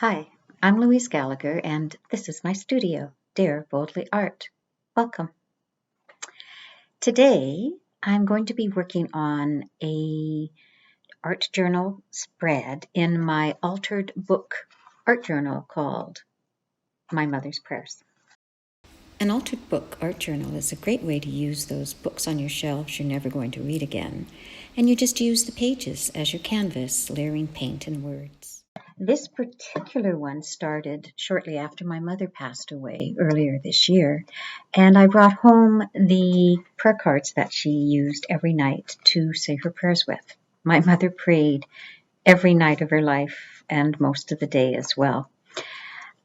Hi, I'm Louise Gallagher, and this is my studio, Dare Boldly Art. Welcome. Today, I'm going to be working on a art journal spread in my altered book art journal called My Mother's Prayers. An altered book art journal is a great way to use those books on your shelves you're never going to read again, and you just use the pages as your canvas, layering paint and words. This particular one started shortly after my mother passed away earlier this year, and I brought home the prayer cards that she used every night to say her prayers with. My mother prayed every night of her life and most of the day as well.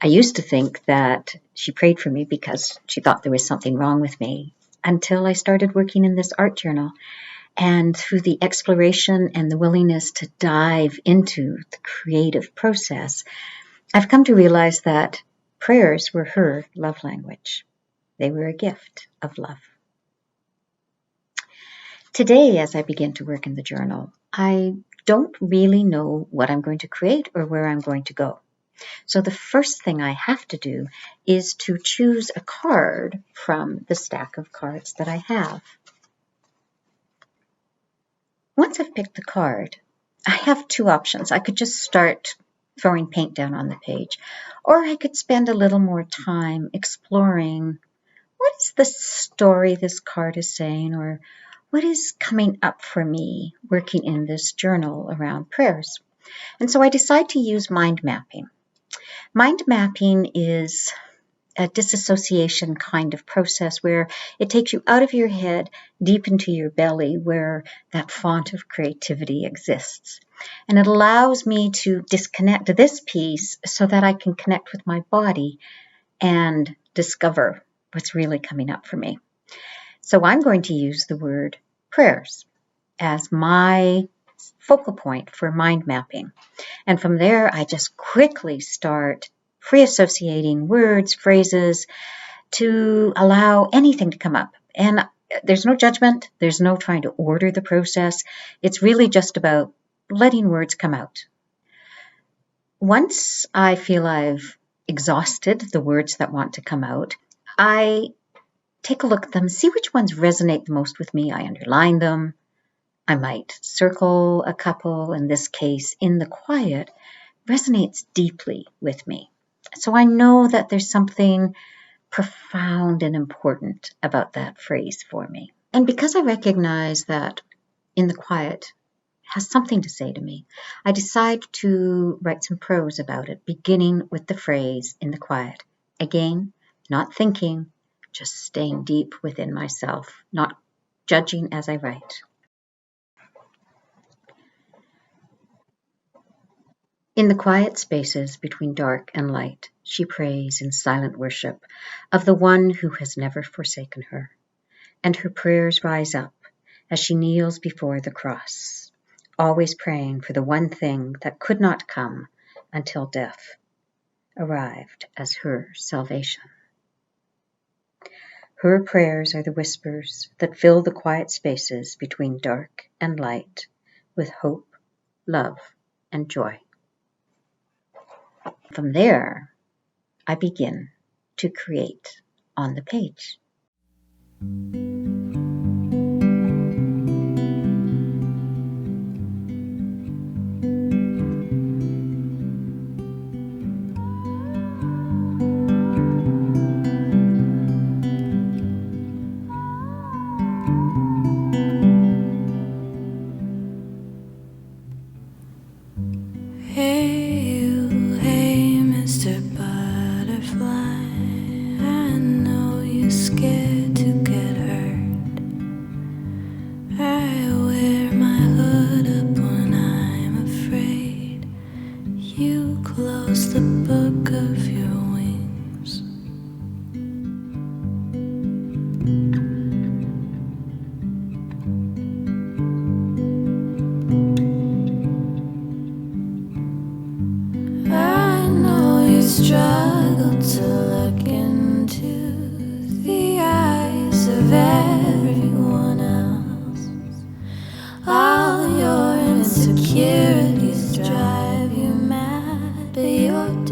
I used to think that she prayed for me because she thought there was something wrong with me until I started working in this art journal. And through the exploration and the willingness to dive into the creative process, I've come to realize that prayers were her love language. They were a gift of love. Today, as I begin to work in the journal, I don't really know what I'm going to create or where I'm going to go. So the first thing I have to do is to choose a card from the stack of cards that I have. Once I've picked the card, I have two options. I could just start throwing paint down on the page, or I could spend a little more time exploring what is the story this card is saying, or what is coming up for me working in this journal around prayers. And so I decide to use mind mapping. Mind mapping is a disassociation kind of process where it takes you out of your head, deep into your belly, where that font of creativity exists. And it allows me to disconnect this piece so that I can connect with my body and discover what's really coming up for me. So I'm going to use the word prayers as my focal point for mind mapping. And from there, I just quickly start free associating words, phrases, to allow anything to come up. And there's no judgment. There's no trying to order the process. It's really just about letting words come out. Once I feel I've exhausted the words that want to come out, I take a look at them, see which ones resonate the most with me. I underline them. I might circle a couple. In this case, in the quiet, resonates deeply with me. So I know that there's something profound and important about that phrase for me. And because I recognize that in the quiet has something to say to me, I decide to write some prose about it, beginning with the phrase in the quiet. Again, not thinking, just staying deep within myself, not judging as I write. In the quiet spaces between dark and light, she prays in silent worship of the one who has never forsaken her, and her prayers rise up as she kneels before the cross, always praying for the one thing that could not come until death arrived as her salvation. Her prayers are the whispers that fill the quiet spaces between dark and light with hope, love, and joy. From there, I begin to create on the page. Close the book of your wings. I know you struggle to look into the eyes of everyone else. All your insecurities drive you mad, but you're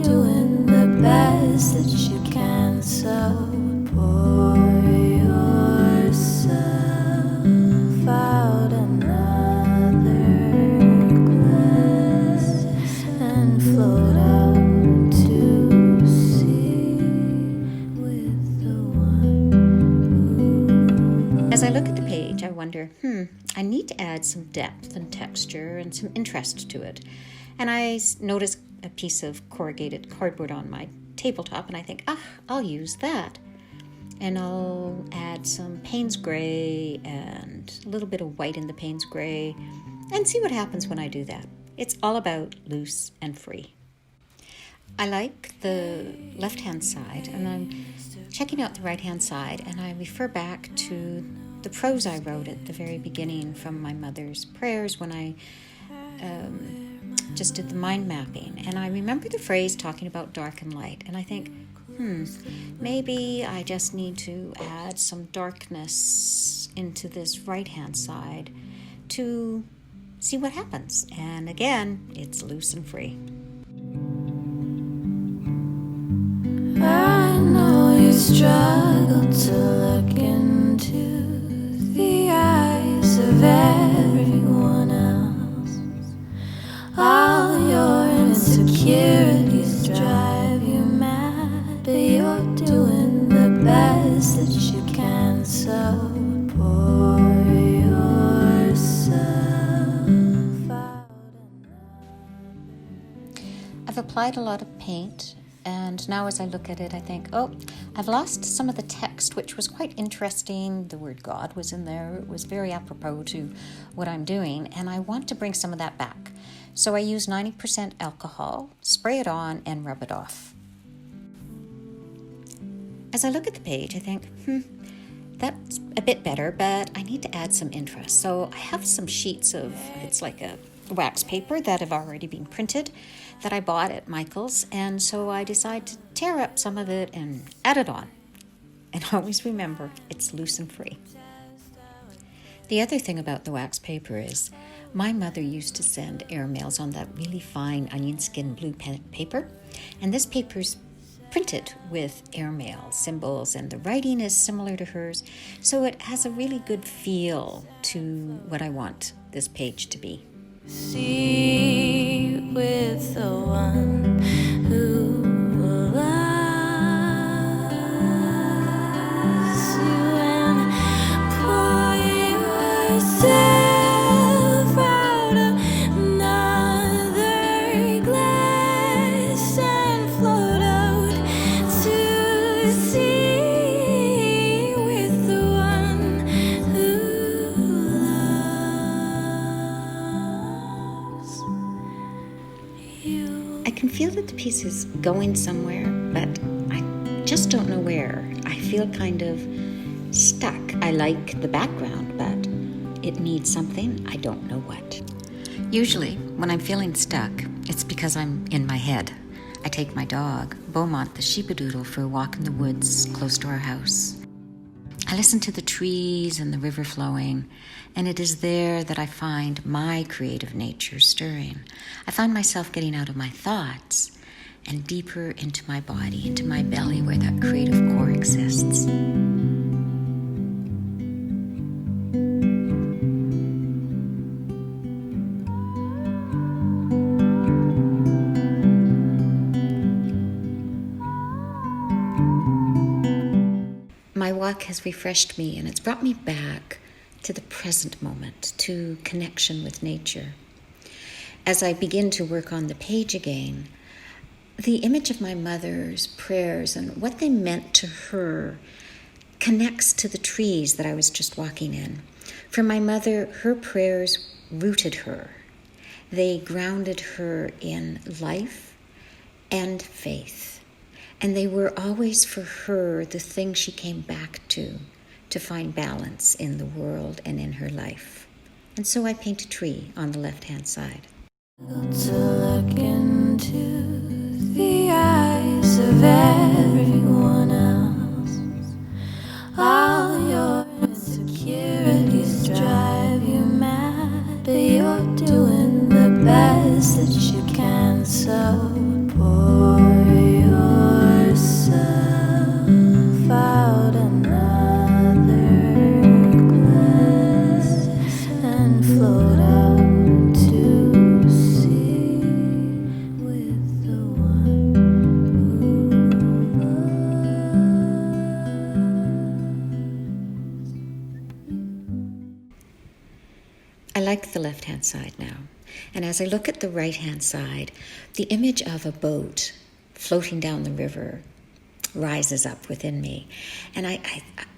I need to add some depth and texture and some interest to it. And I notice a piece of corrugated cardboard on my tabletop, and I think, I'll use that. And I'll add some Payne's Gray and a little bit of white in the Payne's Gray and see what happens when I do that. It's all about loose and free. I like the left-hand side, and I'm checking out the right-hand side, and I refer back to the prose I wrote at the very beginning from my mother's prayers when I just did the mind mapping. And I remember the phrase talking about dark and light, and I think, maybe I just need to add some darkness into this right-hand side to see what happens. And again, it's loose and free. I know you struggle to look into the eyes of everyone else. All your insecurities drive you mad, but you're doing the best that you can, so pour yourself out. I've applied a lot of paint, and now as I look at it, I think, I've lost some of the text, which was quite interesting. The word God was in there. It was very apropos to what I'm doing, and I want to bring some of that back. So I use 90% alcohol, spray it on, and rub it off. As I look at the page, I think, that's a bit better, but I need to add some interest. So I have some sheets of, it's like a wax paper that have already been printed that I bought at Michael's, and so I decide to tear up some of it and add it on. And always remember, it's loose and free. The other thing about the wax paper is my mother used to send airmails on that really fine onion skin blue paper, and this paper's printed with airmail symbols, and the writing is similar to hers, so it has a really good feel to what I want this page to be. See with the one who loves you, and pour yourself out another glass and float out to sea with the one who loves you. I can feel that the piece is going somewhere, but I just don't know where. I feel kind of stuck. I like the background, but it needs something. I don't know what. Usually, when I'm feeling stuck, it's because I'm in my head. I take my dog, Beaumont the sheepadoodle, for a walk in the woods close to our house. I listen to the trees and the river flowing, and it is there that I find my creative nature stirring. I find myself getting out of my thoughts and deeper into my body, into my belly where that creative core exists. My walk has refreshed me, and it's brought me back to the present moment, to connection with nature. As I begin to work on the page again, the image of my mother's prayers and what they meant to her connects to the trees that I was just walking in. For my mother, her prayers rooted her. They grounded her in life and faith. And they were always for her the thing she came back to find balance in the world and in her life. And so I paint a tree on the left-hand side. To look into the eyes of everyone else. All your insecurities drive you mad, but you're doing the best that you can, so pour yourself out another glass and float out to sea with the one who like the left-hand side now. And as I look at the right-hand side, the image of a boat floating down the river rises up within me. And I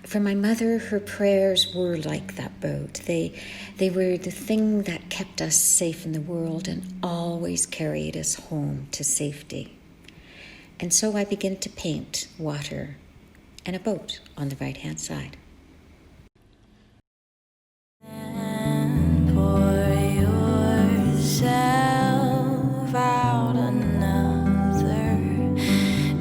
for my mother, her prayers were like that boat. They were the thing that kept us safe in the world and always carried us home to safety. And so I begin to paint water and a boat on the right-hand side. And pour yourself out another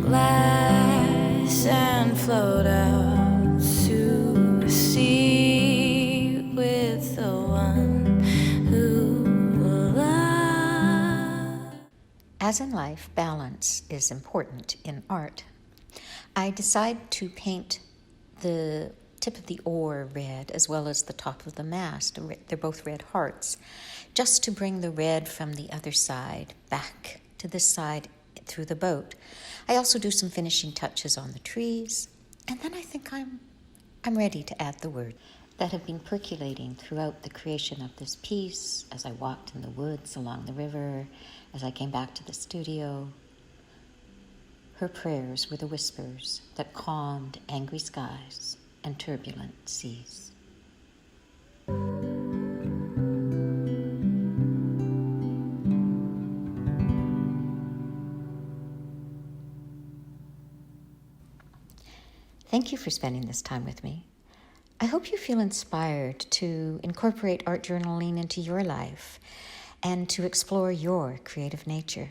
glass and float out to sea with the one who loves. As in life, balance is important in art. I decide to paint the tip of the oar red as well as the top of the mast. They're both red hearts, just to bring the red from the other side back to this side through the boat. I also do some finishing touches on the trees, and then I think I'm ready to add the words that have been percolating throughout the creation of this piece as I walked in the woods along the river, as I came back to the studio. Her prayers were the whispers that calmed angry skies and turbulent seas. Thank you for spending this time with me. I hope you feel inspired to incorporate art journaling into your life and to explore your creative nature.